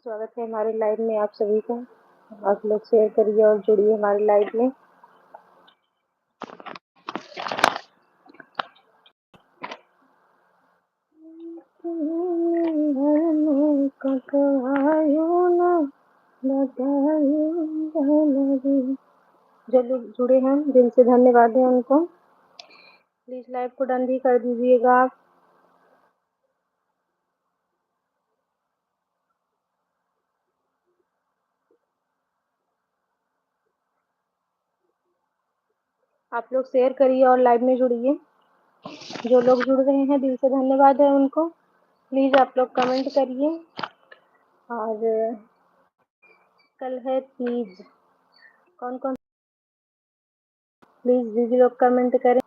स्वागत है हमारे लाइव में आप सभी का। आप लोग शेयर करिए और जुड़िए हमारे लाइव में। जो लोग जुड़े हैं दिल से धन्यवाद है उनको। प्लीज लाइव को डन भी कर दीजिएगा आप। आप लोग शेयर करिए और लाइव में जुड़िए। जो लोग जुड़ रहे हैं दिल से धन्यवाद है उनको। प्लीज आप लोग कमेंट करिए। और कल है तीज। कौन कौन प्लीज दीदी लोग कमेंट करें।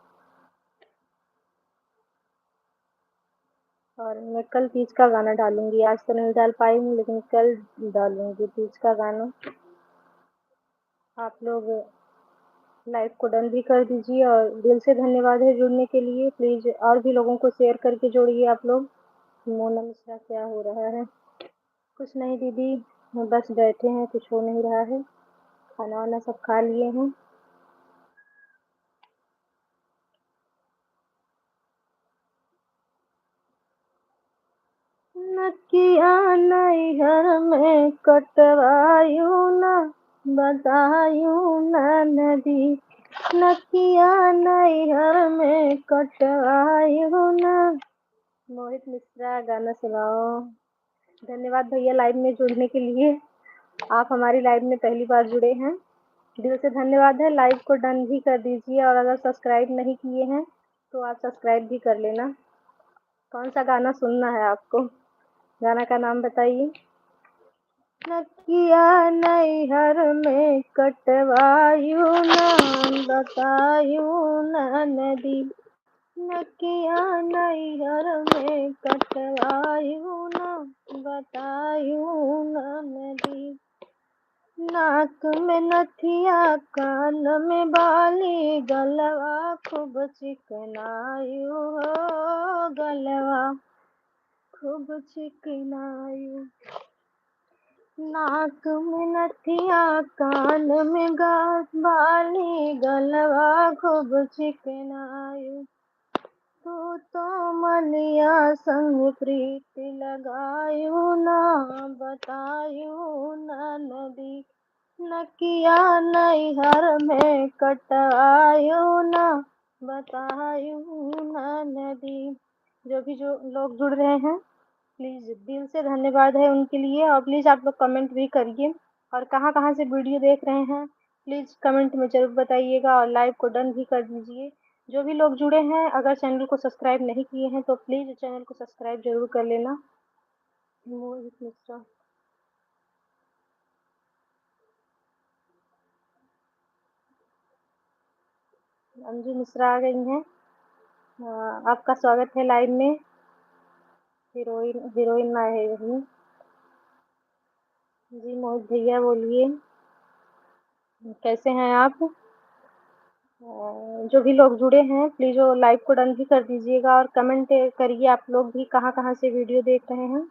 और मैं कल तीज का गाना डालूंगी। आज तो नहीं डाल पाई हूँ लेकिन कल डालूंगी तीज का गाना। आप लोग लाइव को डन भी कर दीजिए और दिल से धन्यवाद है जुड़ने के लिए। प्लीज और भी लोगों को शेयर करके जोड़िए आप लोग। मोना मिश्रा क्या हो रहा है? कुछ नहीं दीदी, बस बैठे हैं, कुछ हो नहीं रहा है। खाना वाना सब खा लिए हैं। नकिया नैहर में कटवायु न बतायु न नदी। नकिया नैहर में कटवायु न। मोहित मिश्रा गाना सुनाओ। धन्यवाद भैया लाइव में जुड़ने के लिए। आप हमारी लाइव में पहली बार जुड़े हैं, दिल से धन्यवाद है। लाइव को डन भी कर दीजिए और अगर सब्सक्राइब नहीं किए हैं तो आप सब्सक्राइब भी कर लेना। कौन सा गाना सुनना है आपको? गाना का नाम बताइए। नकिया नैहर में कटवायु न बतायु न नदी। नकिया नैहर में कटवायु न बतायु न नदी। नाक में नथिया कान में बाली गलवा खूब चिकनायु हो गलवा खूब चिकनायु। नाक में नथिया कान में बाली गलवा खूब चिकनायु। तू तो मलिया संग प्रीति लगायु ना बतायु ना नदी। नकिया नैहर में कटायु ना बतायु ना नदी। जो लोग जुड़ रहे हैं प्लीज दिल से धन्यवाद है उनके लिए। और प्लीज आप लोग कमेंट भी करिए और कहाँ कहाँ से वीडियो देख रहे हैं प्लीज कमेंट में जरूर बताइएगा और लाइव को डन भी कर दीजिए। जो भी लोग जुड़े हैं अगर चैनल को सब्सक्राइब नहीं किए हैं तो प्लीज चैनल को सब्सक्राइब जरूर कर लेना। मोहित मिश्रा अंजू मिश्रा आ गई हैं। आपका स्वागत है लाइव में। हीरोइन हीरोइन ना है यही। जी मोहित भैया बोलिए, कैसे हैं आप? जो भी लोग जुड़े हैं प्लीज वो लाइव को डन भी कर दीजिएगा और कमेंट करिए आप लोग भी कहाँ कहाँ से वीडियो देख रहे हैं।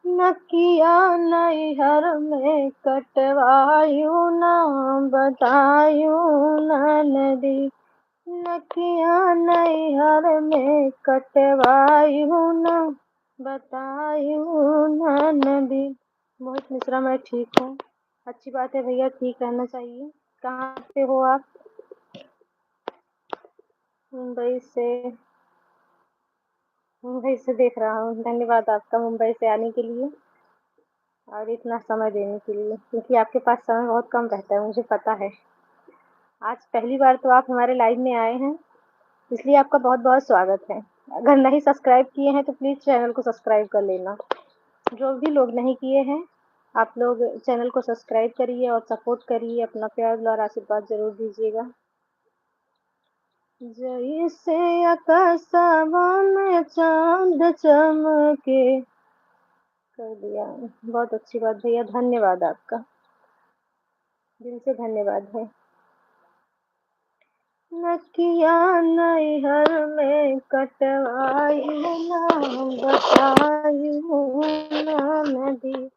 नकिया नैहर में कटवायु ना बतायु ना नदी। नकिया नैहर में कटवायु ना बतायु ना नदी। मोहित मिश्रा मैं ठीक हूँ। अच्छी बात है भैया, ठीक रहना चाहिए। कहाँ से हो आप? मुंबई से। मुंबई से देख रहा हूँ। धन्यवाद आपका मुंबई से आने के लिए और इतना समय देने के लिए, क्योंकि आपके पास समय बहुत कम रहता है मुझे पता है। आज पहली बार तो आप हमारे लाइव में आए हैं, इसलिए आपका बहुत बहुत स्वागत है। अगर नहीं सब्सक्राइब किए हैं तो प्लीज चैनल को सब्सक्राइब कर लेना। जो भी लोग नहीं किए हैं आप लोग चैनल को सब्सक्राइब करिए और सपोर्ट करिए। अपना प्यार और आशीर्वाद जरूर दीजिएगा। जैसे आकाशवा में चांद चमके। कर दिया। बहुत अच्छी बात भैया, धन्यवाद आपका, दिल से धन्यवाद है। नकिया नैहर में कटवाई नाम बताई ना नदी।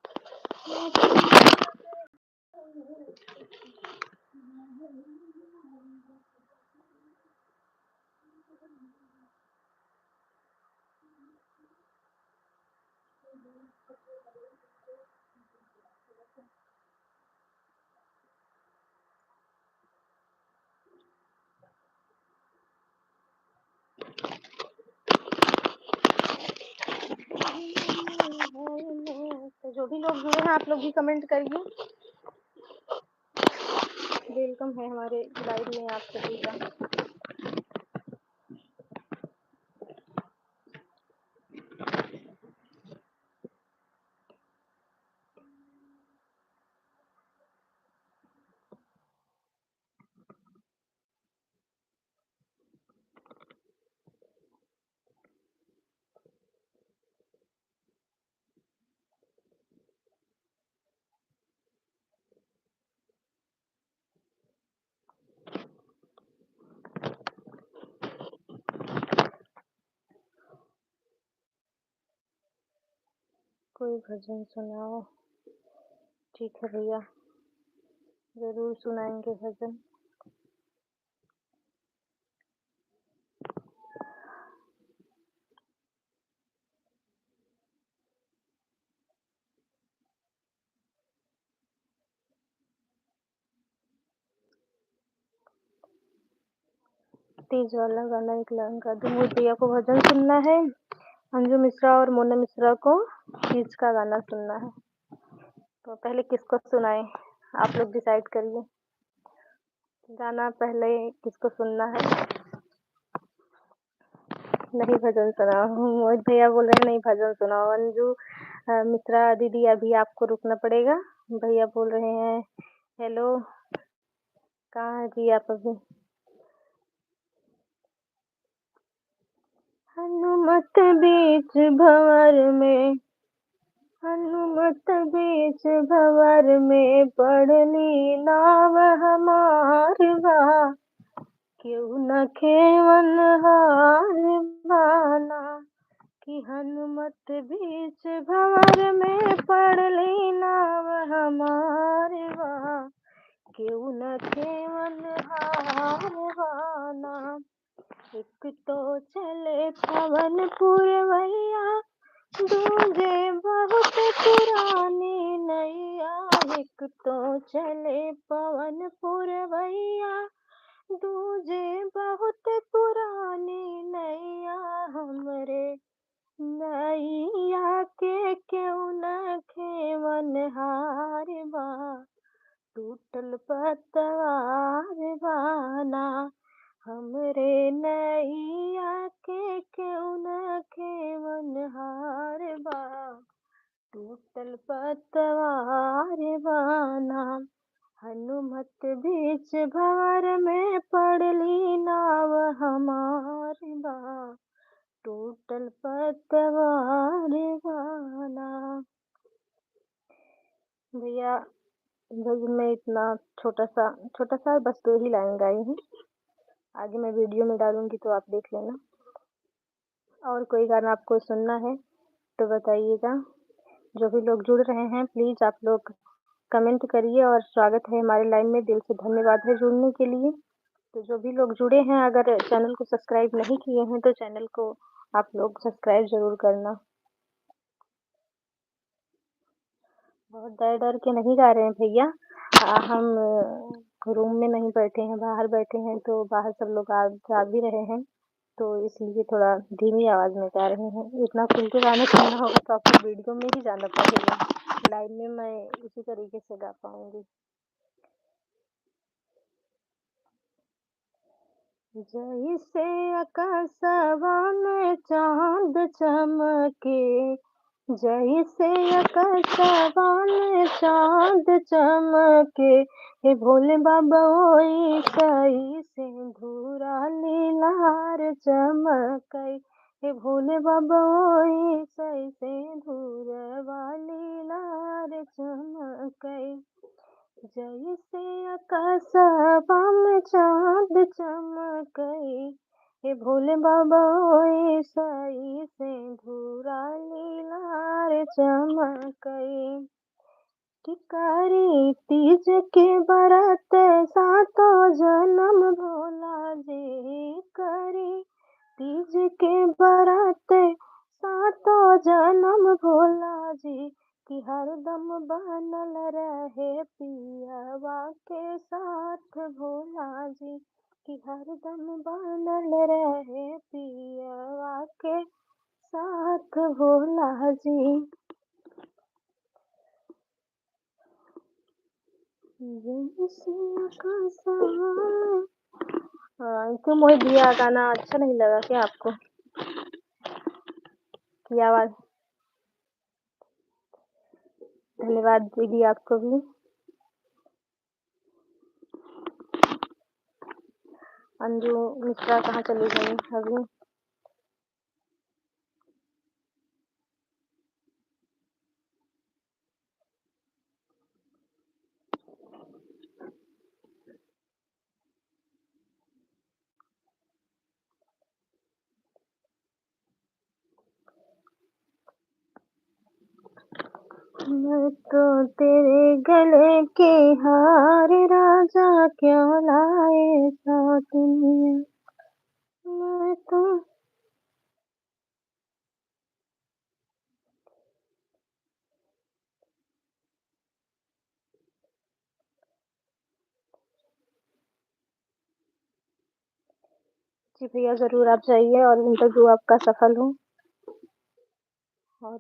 तो जो भी लोग जुड़े हैं आप लोग भी कमेंट करिए। वेलकम है हमारे लाइव में आप सभी का। कोई भजन सुनाओ। ठीक है भैया, जरूर सुनाएंगे भजन। तेज वाला गाना एक लाइन का दूँ। भैया को भजन सुनना है, अंजू मिश्रा और मोना मिश्रा को तीज का गाना सुनना है। तो पहले किसको सुनाएं आप लोग डिसाइड करिए। गाना पहले किसको सुनना है। नहीं भजन सुनाओ, मोहित भैया बोल रहे हैं नहीं भजन सुनाओ। अंजू मिश्रा दीदी अभी आपको रुकना पड़ेगा। भैया बोल रहे हैं हेलो, कहाँ है जी आप अभी। हनुमत बीच भंवर में, हनुमत बीच भंवर में पड़ली नाव हमार बा। क्यों न खेवन हार बाना, कि हनुमत बीच भंवर में पड़ली नाव हमार बा। क्यों न खेवन हार बाना। एक तो चले पवन पुरवैया, दूजे बहुत पुरानी नैया। एक तो चले पवन पुरवैया, दूजे बहुत पुरानी नैया। हमरे नैया के क्यों न खेवन हार बा। टूटल पतवार बाना, हमरे नैया के क्यों न खेवन हार बा। टूटल पतवार बाना, हनुमत बीच भंवर में पड़ली नाव हमार बा। टूटल पतवार बाना। भैया भजन में इतना छोटा सा बस 2 ही लाइन गाई हूँ। आगे मैं वीडियो में डालूंगी तो आप देख लेना। और कोई गाना आपको सुनना है तो बताइएगा। जो भी लोग जुड़ रहे हैं प्लीज आप लोग कमेंट करिए। और स्वागत है हमारे लाइन में, दिल से धन्यवाद है जुड़ने के लिए। तो जो भी लोग जुड़े हैं अगर चैनल को सब्सक्राइब नहीं किए हैं तो चैनल को आप लोग सब्सक्राइब जरूर करना। बहुत डर डर के नहीं गा रहे हैं भैया। हम रूम में नहीं बैठे हैं, बाहर बैठे हैं। तो बाहर सब लोग आ जा भी रहे हैं, तो इसलिए थोड़ा धीमी आवाज में गा रहे हैं। इतना खुल के गाना सुनना होगा तो आपको वीडियो में ही जाना पड़ेगा। लाइव में मैं इसी तरीके से गा पाऊंगी। जैसे आकाशवा में चांद चमके, जैसे आकाशवा में चांद चमके। हे भोले बाबा ओई सई सिंदूरा लीलार चमके। हे भोले बाबा ओई सई सिंदूरवा लीलार चमके। जैसे आकाशवा में चाँद चमकई, हे भोले बाबा ओइसई सिंधूरा लीलार चमकई। कि करी तीज के बरत सातो जन्म भोला जी करी तीज के बरत सातो जन्म भोला जी कि हरदम बनल रहे पियवा के साथ भोला जी कि हरदम बनल रहे पियवा के साथ भोला जी। हाँ, क्यों मोहित भैया गाना अच्छा नहीं लगा क्या आपको की आवाज? धन्यवाद दीदी आपको भी। अंजू मिश्रा कहाँ चली गई अभी? मैं तो तेरे गले के हार राजा क्यों लाए सौतनिया। मैं तो जी भैया जरूर आप जाइए और इंटरव्यू आपका सफल हो। और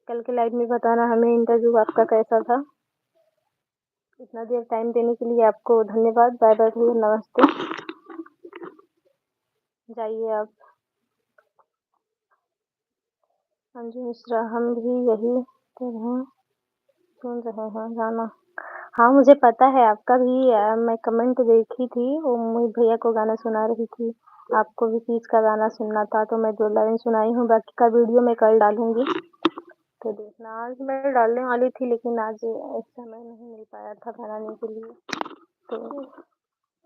कल के लाइव में बताना हमें इंटरव्यू आपका कैसा था। इतना देर टाइम देने के लिए आपको धन्यवाद। बाय बाय भैया, नमस्ते। जाइए आप। अंजू मिश्रा हम भी यही तरह सुन रहे हैं गाना। हाँ मुझे पता है आपका भी मैं कमेंट देखी थी वो मोहित भैया को गाना सुना रही थी। आपको भी तीज का गाना सुनना था तो मैं 2 लाइन सुनाई हूँ, बाकी का वीडियो मैं कल डालूंगी तो देखना। आज मैं डालने वाली थी लेकिन आज इस समय नहीं मिल पाया था बनाने के लिए, तो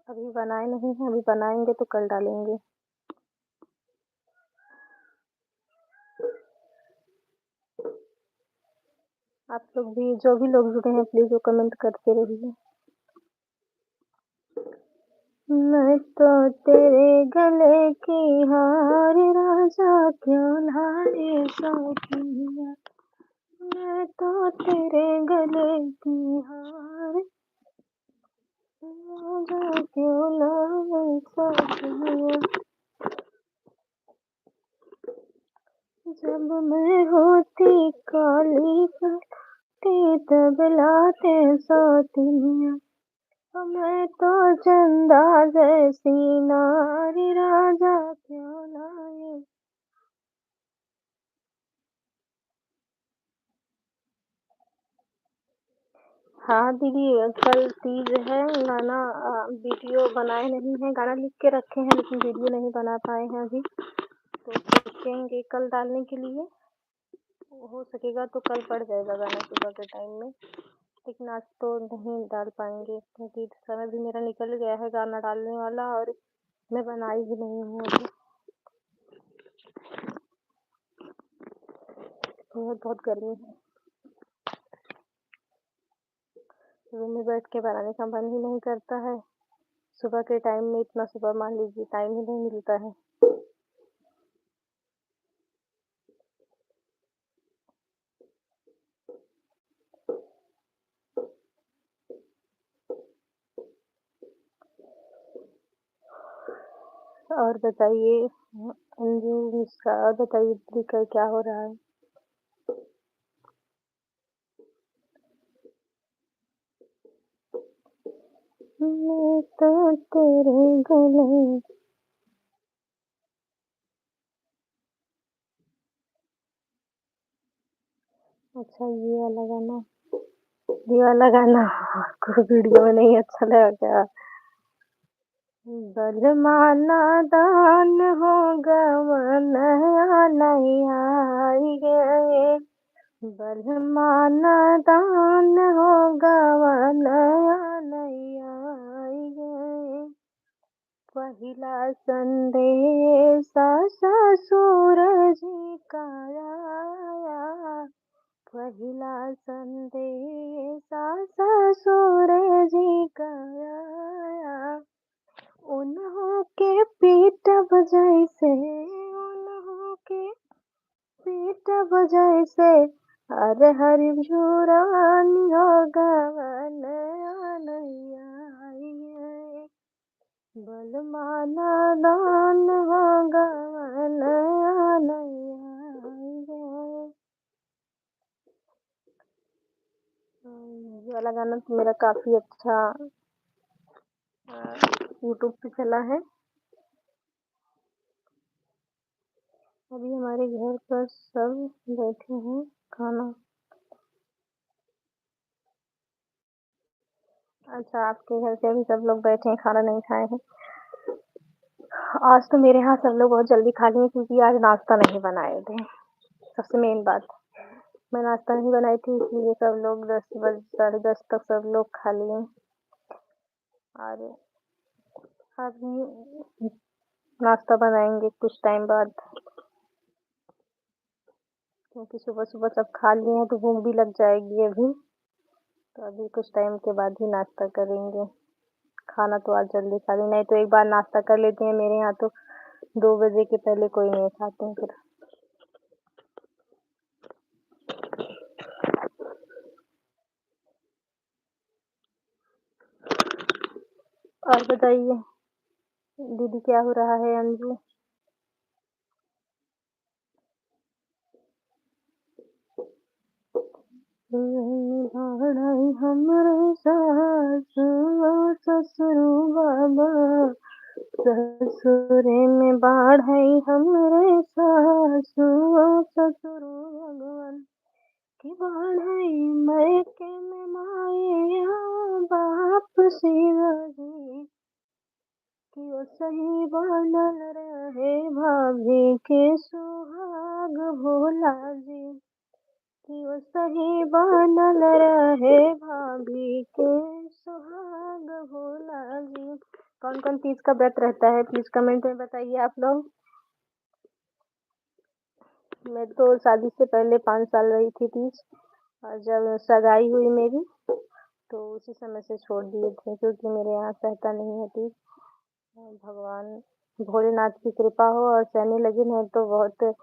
अभी बनाए नहीं हैं, अभी बनाएंगे तो कल डालेंगे। आप लोग भी जो भी लोग जुड़े हैं प्लीज वो कमेंट करते रहिए। मैं तो तेरे गले की हार राजा क्यों लाए सौतनिया। मैं तो तेरे गले की हार राजा क्यों लाए सौतनिया। जब मैं होती काली करती तब लाते सौतनिया। मैं तो चंदा जैसी नारी राजा क्यों लाए। हाँ दीदी कल तीज है। गाना वीडियो बनाए नहीं है, गाना लिख के रखे हैं लेकिन वीडियो नहीं बना पाए हैं अभी, तो सोचेंगे कल डालने के लिए। हो सकेगा तो कल पड़ जाएगा गाना सुबह के टाइम में, लेकिन आज तो नहीं डाल पाएंगे क्योंकि समय भी मेरा निकल गया है गाना डालने वाला और मैं बनाई भी नहीं हूँ अभी। बहुत बहुत गर्मी है, रूम में बैठ के बनाने का मन ही नहीं करता है। सुबह के टाइम में इतना सुबह मान लीजिए टाइम ही नहीं मिलता है। और बताइए अंजू मिश्रा, और बताइए दीदी का क्या हो रहा है? मैं तो तेरे गले। अच्छा ये वाला गाना आपको वीडियो में नहीं अच्छा लगा क्या? बलमाना दान हो गवन नहीं आई गए, बरमाना दान होगा नया नया ये पहिला संदेशा ससुर जी का आया पहिला संदेशा ससुर जी का आया उन्हों के पीटब जैसे उन्हों के पीटब जैसे हर हरि झुरानी हो गवन आनैया बलमाना दान हो गवन आनैया। ये वाला गाना तो मेरा काफी अच्छा यूट्यूब पे चला है। अभी हमारे घर पर सब बैठे हैं खाना। अच्छा, आपके घर से अभी सब लोग बैठे हैं, खाना नहीं खाए हैं। आज तो मेरे यहाँ सब लोग बहुत जल्दी खा लिए क्योंकि आज नाश्ता नहीं बनाए थे। सबसे मेन बात, मैं नाश्ता नहीं बनाई थी इसलिए सब लोग 10 बज 10:30 तक सब लोग खा लिए। और अभी नाश्ता बनाएंगे कुछ टाइम बाद, क्योंकि सुबह सुबह सब खा लिए हैं तो भूख भी लग जाएगी अभी। तो अभी कुछ टाइम के बाद ही नाश्ता करेंगे। खाना तो आज जल्दी खा लें, नहीं तो एक बार नाश्ता कर लेते हैं। मेरे यहाँ तो 2 बजे के पहले कोई नहीं खाते हैं फिर। और बताइए दीदी, क्या हो रहा है अंजू? भाड़ाई हमरे सासु ससुरु बाबा ससुरे में बाढ़ई हमरे सासु ससुरु भगवान की बाढ़ई मैके में माया बाप शिवजी कि वो सही बनल रहे भाभी के सुहाग भोला जी कि वो सही बनल रहे भाभी के सुहाग भोला जी। कौन कौन तीज का व्रत रहता है प्लीज कमेंट में बताइए आप लोग। मैं तो शादी से पहले 5 साल रही थी तीज, और जब सगाई हुई मेरी तो उसी समय से छोड़ दिए थे क्योंकि मेरे यहाँ सहता नहीं है तीज। भगवान भोलेनाथ की कृपा हो और सहने लगी नहीं तो बहुत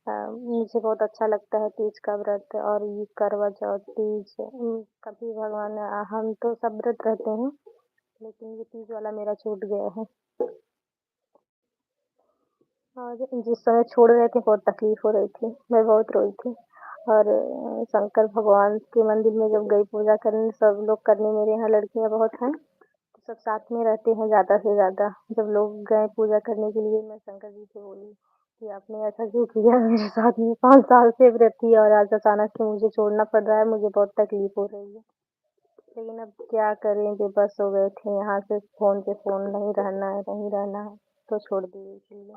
मुझे बहुत अच्छा लगता है तीज का व्रत। और ये करवा चौथ तीज कभी भगवान हम तो सब व्रत रहते हैं लेकिन ये तीज वाला मेरा छूट गया है। और जिस समय छोड़ रहे थे बहुत तकलीफ हो रही थी, मैं बहुत रोई थी। और शंकर भगवान के मंदिर में जब गई पूजा करने, सब लोग करने मेरे यहाँ लड़कियां बहुत हैं तो सब साथ में रहते हैं ज़्यादा से ज़्यादा। जब लोग गए पूजा करने के लिए मैं शंकर जी से बोली कि आपने ऐसा क्यों किया मेरे साथ में, 5 साल से व्रत थी और आज अचानक से मुझे छोड़ना पड़ रहा है, मुझे बहुत तकलीफ हो रही है। लेकिन अब क्या करें, बेबस हो गए थे, यहाँ से फ़ोन पे फ़ोन नहीं रहना है नहीं रहना है तो छोड़ दिए इसलिए।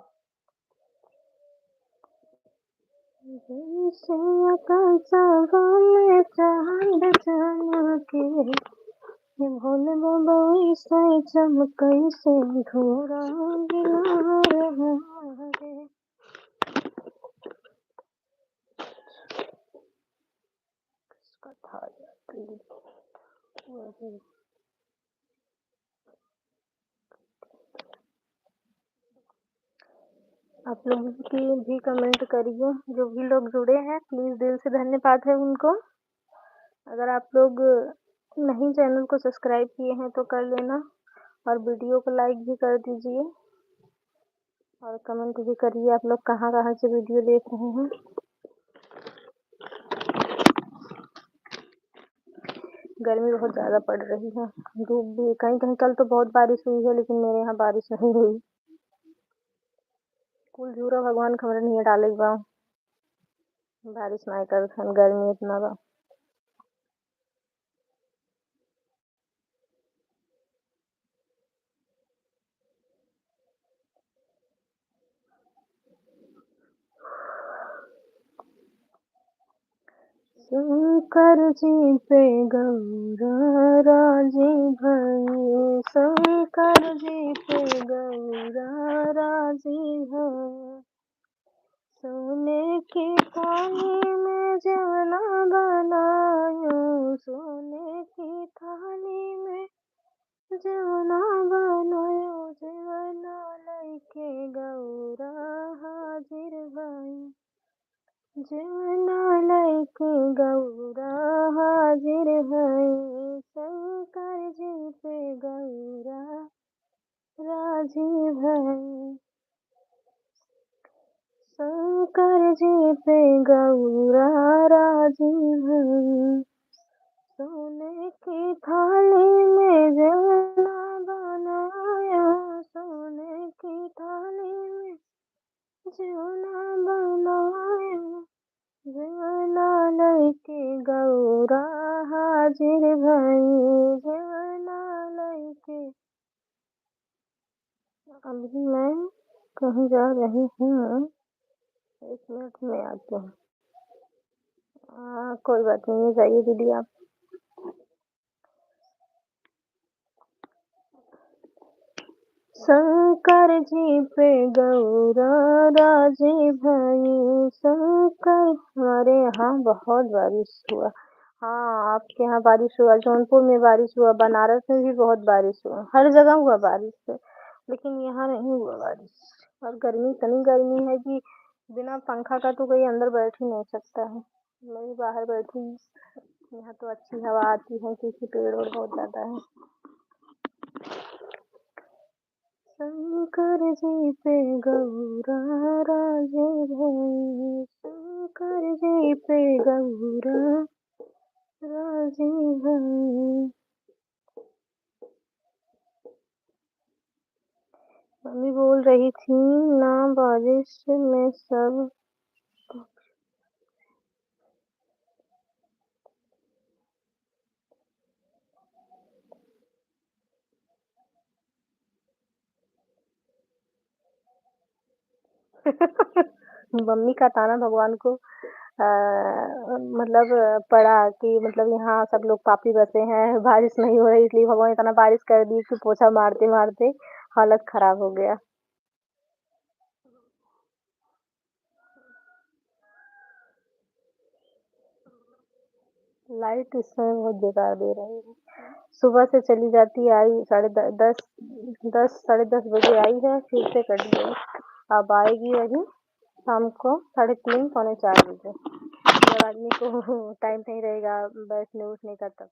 जैसे आकाशवा में चाँद चमके ये भोले बाबा ऐसे चमके से धूरा गिरा रहा है। कथा आप लोग की भी कमेंट करिए, जो भी लोग जुड़े हैं प्लीज दिल से धन्यवाद है उनको। अगर आप लोग नहीं चैनल को सब्सक्राइब किए हैं तो कर लेना और वीडियो को लाइक भी कर दीजिए और कमेंट भी करिए आप लोग कहाँ कहाँ से वीडियो देख रहे हैं। गर्मी बहुत ज़्यादा पड़ रही है, धूप भी कहीं कहीं। कल तो बहुत बारिश हुई है लेकिन मेरे यहाँ बारिश नहीं हुई। कुल झूरा भगवान खबर नहीं डाले बा बारिश ना कर गर्मी इतना बा। शंकर जी पे गौरा राजी भई, शंकर जी पे गौरा राजी भई। सोने की थाली में जवना बनायो, सोने की थाली में जवना बनायो, जवना लइके गौरा हाजिर भई, जवना लइके गौरा हाजिर भई। शंकर जी पे गौरा राजी भई, शंकर जी पे गौरा राजी भई। सोने की थाली में जवना बनाया, सोने की थाली में जवना बनाया, जवना लइके गौरा हाजिर भई, जवना लइके। अभी मैं कहीं जा रही हूँ, 1 मिनट में आती हूँ। कोई बात नहीं, जाइए दीदी आप। शंकर जी पे गौरा राजी भई, शंकर। हमारे यहाँ बहुत बारिश हुआ। हाँ, आपके यहाँ बारिश हुआ, जौनपुर में बारिश हुआ, बनारस में भी बहुत बारिश हुआ, हर जगह हुआ बारिश, लेकिन यहाँ नहीं हुआ बारिश। और गर्मी इतनी गर्मी है कि बिना पंखा का तो कोई अंदर बैठ ही नहीं सकता है। मैं भी बाहर बैठी हूँ, यहाँ तो अच्छी हवा आती है क्योंकि पेड़ और बहुत ज़्यादा है। शंकर जी पे गौरा राजी भई, शंकर जी पे गौरा राजी भई। मम्मी बोल रही थी ना बारिश में सब मम्मी का ताना भगवान को मतलब पड़ा कि मतलब यहाँ सब लोग पापी बसे हैं, बारिश नहीं हो रही, इसलिए भगवान इतना बारिश कर दी कि पोछा मारते मारते हालत खराब हो गया। लाइट इस समय बहुत बेकार दे रही है, सुबह से चली जाती, आई 10:30 साढ़े 10 बजे आई है, फिर से कट गई। अब आएगी वही शाम को 3:30 पौने 4 बजे, जब आदमी को टाइम नहीं रहेगा बैठने उठने का तब।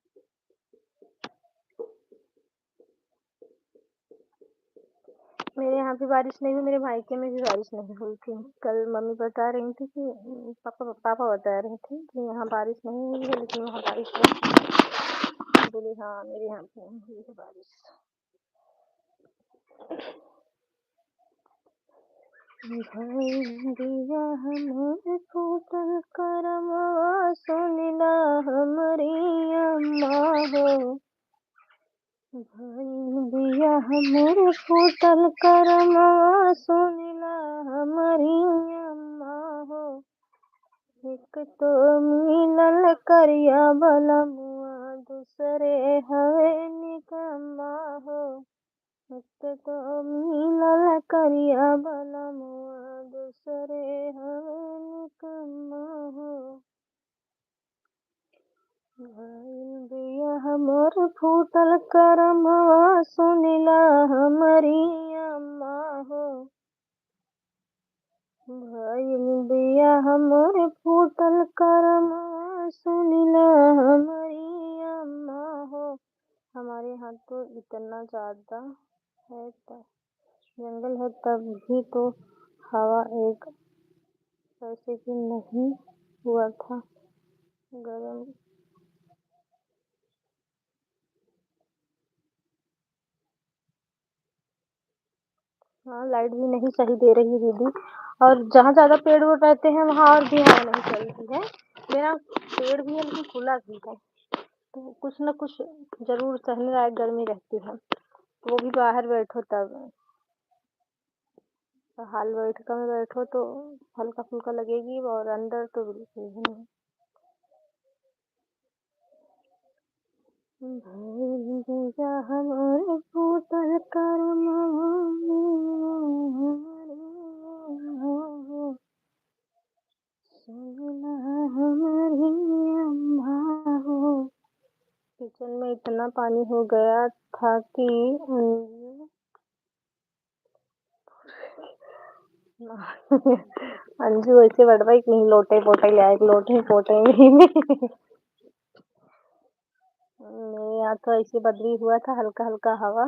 मेरे यहाँ भी बारिश नहीं हुई, मेरे मायके में भी बारिश नहीं हुई थी। कल मम्मी बता रही थी कि पापा बता रहे थे कि यहाँ बारिश नहीं हुई है, लेकिन वहाँ बारिश हुई। बोली हाँ, मेरे यहाँ भी नहीं हुई है बारिश। दिया हमें फूटल करमवा, सुनिला हमरी अम्मा हो। दिया हमें फूटल करमवा, सुनिला हमरी अम्मा हो। एक तो मिलल करिया बलमुआ, दूसरे हवे निकम्मा हो। एक तो मिलल करिया बलमुआ, दूसरे हवे निकम्मा हो। भइल बिया हमर फूटल करमवा, सुनिला हमरी अम्मा हो। भइल बिया हमर फूटल करमवा, सुनिला हमरी अम्मा हो। हमारे यहाँ तो इतना ज़्यादा है, जंगल है तब भी तो हवा एक ऐसे कि नहीं हुआ था गर्म। हाँ, लाइट भी नहीं सही दे रही है दीदी, और जहाँ ज़्यादा पेड़ वेड़ रहते हैं वहाँ और भी हवा नहीं चलती है। मेरा पेड़ भी है लेकिन खुला भी है, तो कुछ न कुछ ज़रूर सहने लायक गर्मी रहती है, वो भी बाहर बैठो तब। हॉल में बैठो तो हल्का फुल्का लगेगी, और अंदर तो बिल्कुल भी नहीं। भइल हमर फूटल करमवा हो, सुनला हमरी अम्मा हो। किचन में इतना पानी हो गया था कि अंजू ऐसे बड़वाई कहीं लोटे पोटे ले आए, लोटे पोटे में मेरे यहाँ तो ऐसे बदली हुआ था, हल्का हल्का हवा।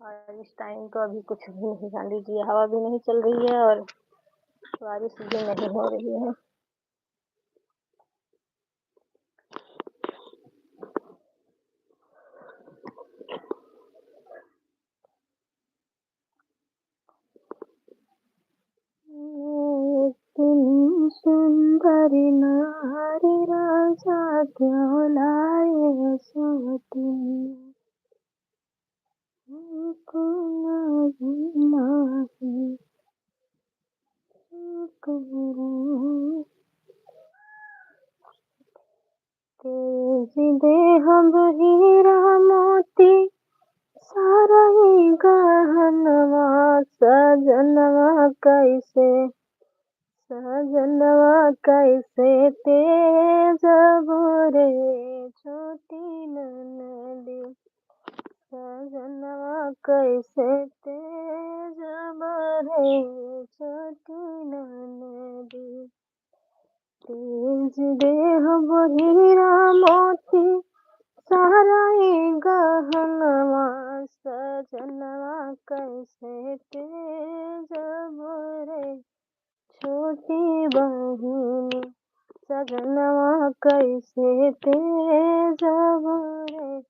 और इस टाइम तो अभी कुछ भी नहीं, जान लीजिए हवा भी नहीं चल रही है और बारिश भी नहीं हो रही है। इतनी सुंदर नारी राजा क्यों लाए सोती, को नहीं कहूँ। तेज देह हीरा मोती, सारा ही गहनवा सजनवा कैसे, सजनवा कैसे तेज बोरे छोटी ननदी, सजनवा कैसे तेज बोरे छोटी ननदी। तेज देह हीरा मोती, सारा ही गहनवा सजनवा कैसे तेज बोरे छोटी बहिनी, सजनवा कैसे तेज बोरे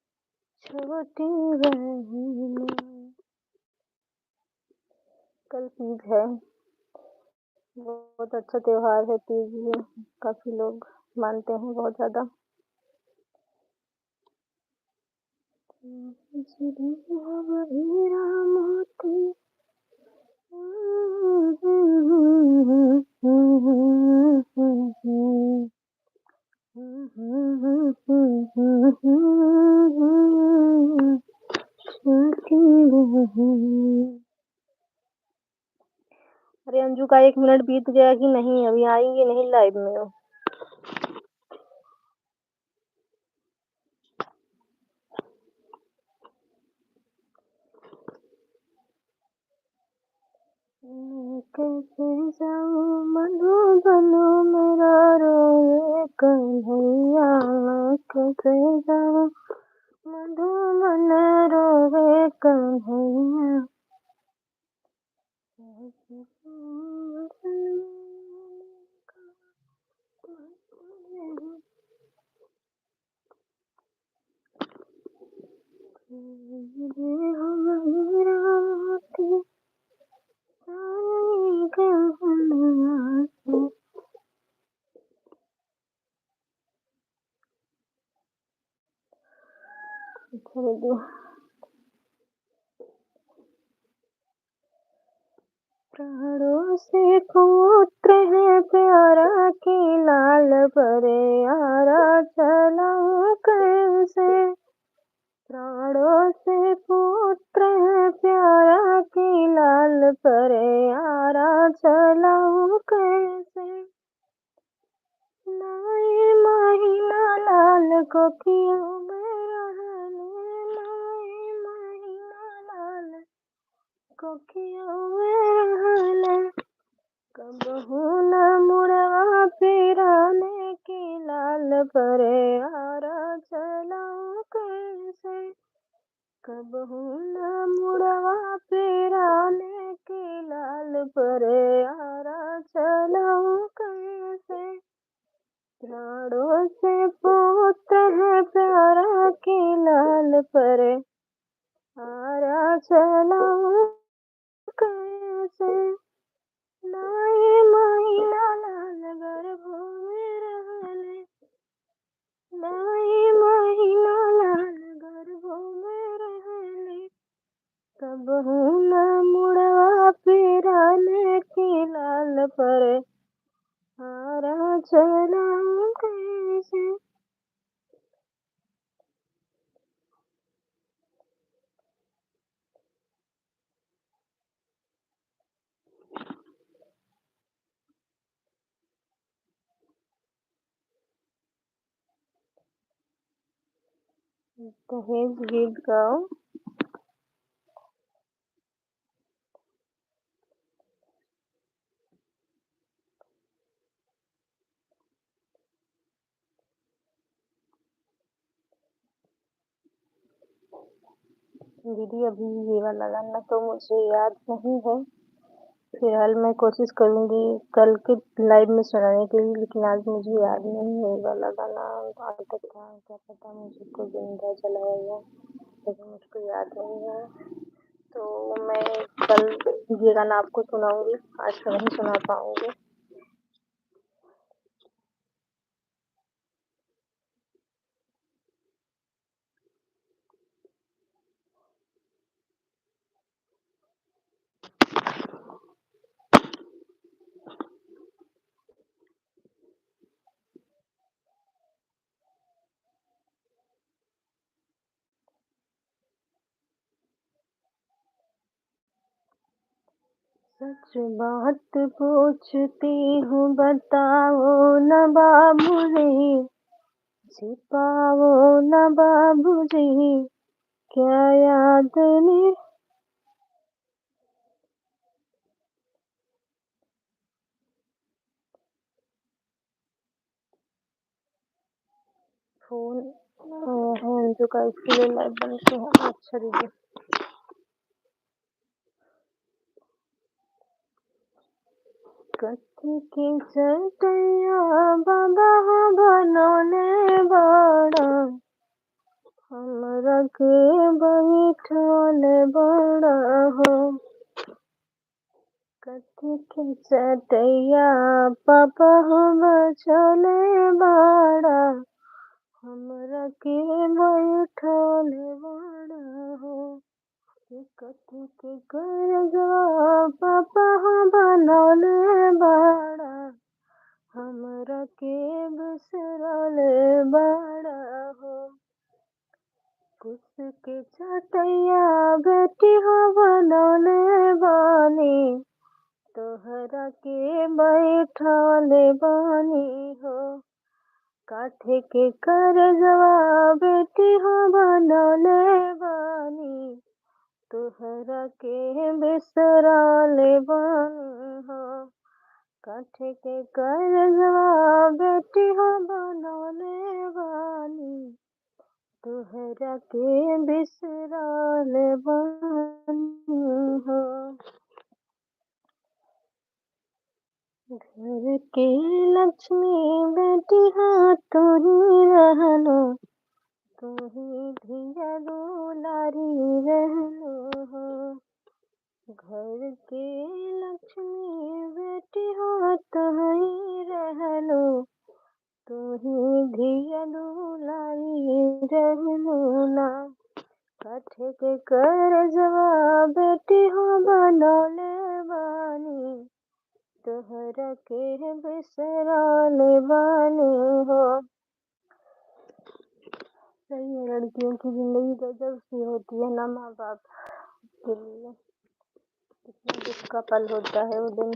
छोटी बहिनी। कल तीज है, बहुत अच्छा त्योहार है तीज भी, काफी लोग मानते हैं बहुत ज्यादा। हीरा मोती, अरे अंजू का 1 मिनट बीत गया कि नहीं, अभी आएंगे नहीं लाइव में वो। कैसे जाऊं मधुबन मेरा रोए कन्हैया, कैसे जाऊं मधुबन रोए कन्हैया। प्राणों से पुत्र है प्यारा की लाल परे आरा चलाऊं कैसे, प्राणों से पुत्र है प्यारा की लाल परे आरा चलाऊं कैसे। नाई महीना लाल को कियो में रहने, नाई महीना लाल को कियो में रहने। कबहू न मुड़वा फिराने की लाल परे आरा चलाऊं कैसे, कबहू न मुड़वा फिराने की लाल परे आरा चलाऊं कैसे। प्राणों से पुत्र है प्यारा की लाल परे आरा चलाऊं कैसे। नाई महीना लाल गर्भों में रहले, नाई महीना लाल गर्भों में रहले। कबहू न मुड़वा फिराने की लाल परे आरा चलाऊं कैसे। दहेज गीत गाओ। दीदी अभी ये वाला गाना तो मुझे याद नहीं है। फिलहाल मैं कोशिश करूंगी कल के लाइव में सुनाने के लिए, लेकिन आज मुझे याद नहीं है ये वाला गाना आज तक था, क्या पता मुझको जिंदा जलाया गया, लेकिन मुझको याद नहीं है। तो मैं कल ये गाना आपको सुनाऊंगी, आज तो नहीं सुना पाऊंगी। सच बात पूछती हूँ बताओ न बाबू जी, छिपाओ न बाबू जी, क्या याद नहीं। फोन है जो का इसके लिए लाइव बनते हैं। अच्छा दीदी कथी की चटैया बाबा बनौले बड़ा, हमरा के बैठले बड़ा हो। कथी की चटैया पापा बचौले बड़ा, हमरा के बैठले बड़ा हो। कथी के करजवा पापा बनौले बड़ा, हमरा के बिसरले बड़ा हो। कुछ के चटैया बेटी हो बनौले बानी, तोहरा के बैठले बानी हो। काठे के करजवा बेटी हो बनौले बानी, तोहरा के बिसरले बानी हो। काठे के करजवा बेटी हो बनौले बानी, तोहरा के बिसरले बानी हो। घर के लक्ष्मी बेटी हो तू ही रहलो, तू ही धिया दुलारी रहलो हो। घर के लक्ष्मी बेटी हो तू ही रहलो, तू ही धिया दुलारी रहलो ना। काठे के करजवा बेटी हो बनौले बानी, तोहरा के बिसरले बानी हो। सही है, लड़कियों की जिंदगी गजब सी होती है ना माँ बाप के लिए। कितना दुख का पल होता है वो दिन।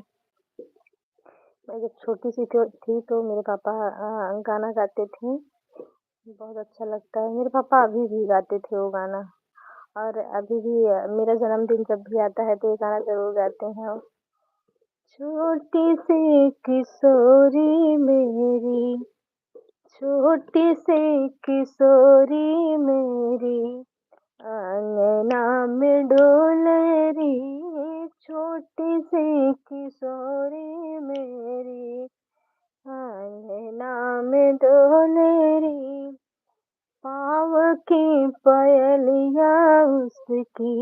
मैं जब छोटी सी थी तो मेरे पापा गाना गाते थे, बहुत अच्छा लगता है। मेरे पापा अभी भी गाते थे वो गाना, और अभी भी मेरा जन्मदिन जब भी आता है तो ये गाना जरूर गाते हैं। छोटी सी किशोरी मेरी, छोटी सी किशोरी मेरी, अंगना में डोले री। छोटी सी किशोरी मेरी, अंगना में डोले री। पाँव की पायलिया उसकी,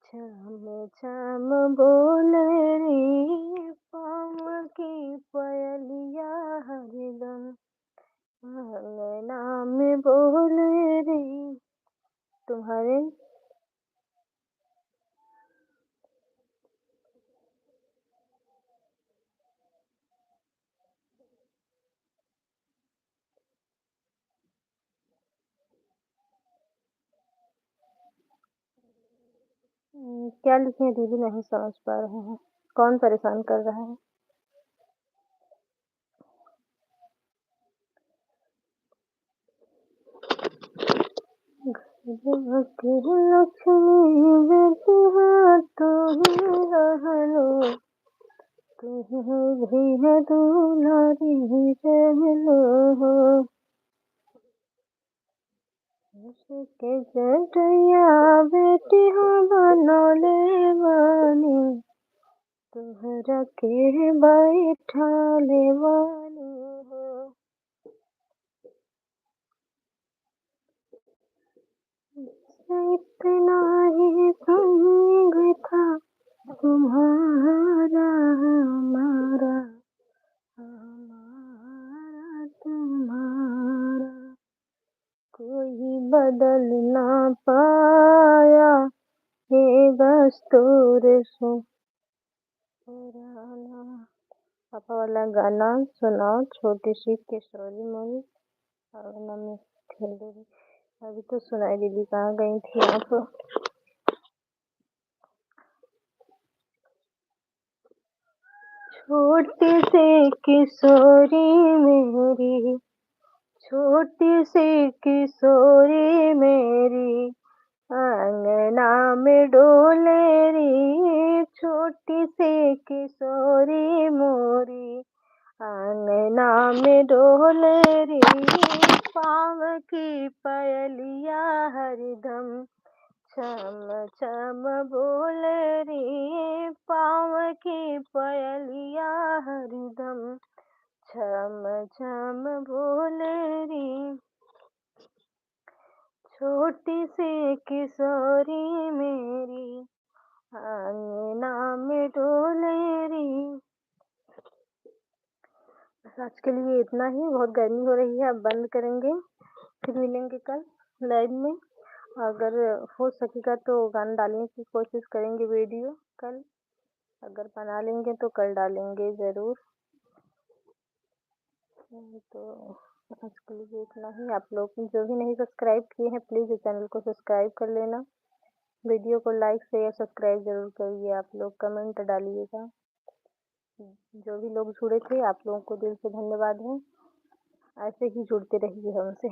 छम छम बोले री। पाँव की पायलिया हरदम अंगना में बोले री। तुम्हारे क्या लिखे हैं दीदी, नहीं समझ पा रहे हैं। कौन परेशान कर रहा है? लक्ष्मी बेटिया तू ही रहलो, तू भी है दुलारी रहलो हो। के जटैया बेटिया बनौले बानी, तोहरा के बैठाले बानी हो। इतना ही संग था तुम्हारा हमारा, हमारा तुम्हारा, कोई बदल ना पाया ये दस्तूर से पुराना। पापा वाला गाना सुनाओ, छोटी सी किशोरी मूवी। और मम्मी खेल रही। अभी तो सुनाई दीदी, कहाँ गई थी आप? छोटी सी किशोरी मेरी, छोटी सी किशोरी मेरी, अंगना में डोले री, छोटी सी किशोरी मोरी, अंगना में डोले री, पाँव की पयलिया हरदम छम छम बोले री, पाँव की पयलिया हरदम छम छम बोले री। छोटी सी किशोरी मेरी, अंगना में डोले री। बस आज के लिए इतना ही, बहुत गर्मी हो रही है, अब बंद करेंगे, फिर मिलेंगे कल लाइव में। अगर हो सकेगा तो गाना डालने की कोशिश करेंगे वीडियो कल, अगर बना लेंगे तो कल डालेंगे ज़रूर। तो आज के लिए इतना ही। आप लोग जो भी नहीं सब्सक्राइब किए हैं प्लीज़ इस चैनल को सब्सक्राइब कर लेना, वीडियो को लाइक शेयर सब्सक्राइब ज़रूर करिए, आप लोग कमेंट डालिएगा। जो भी लोग जुड़े थे आप लोगों को दिल से धन्यवाद है, ऐसे ही जुड़ते रहिए हमसे।